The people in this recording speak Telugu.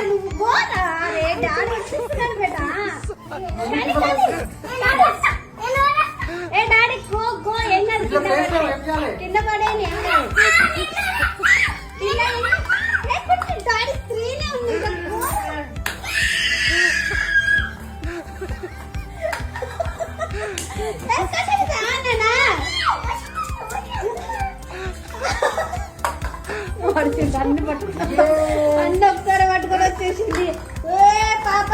నువ్వు పోరా రే డాడీ ఇస్తున్నాడు బేటా ఏ డాడీ గో గో ఏం కాదు కింద పడేని డాడీ స్క్రీనే ఉంది అన్ని పట్టుకుని అన్ని ఒకసారి పట్టుకొని వచ్చేసింది పాప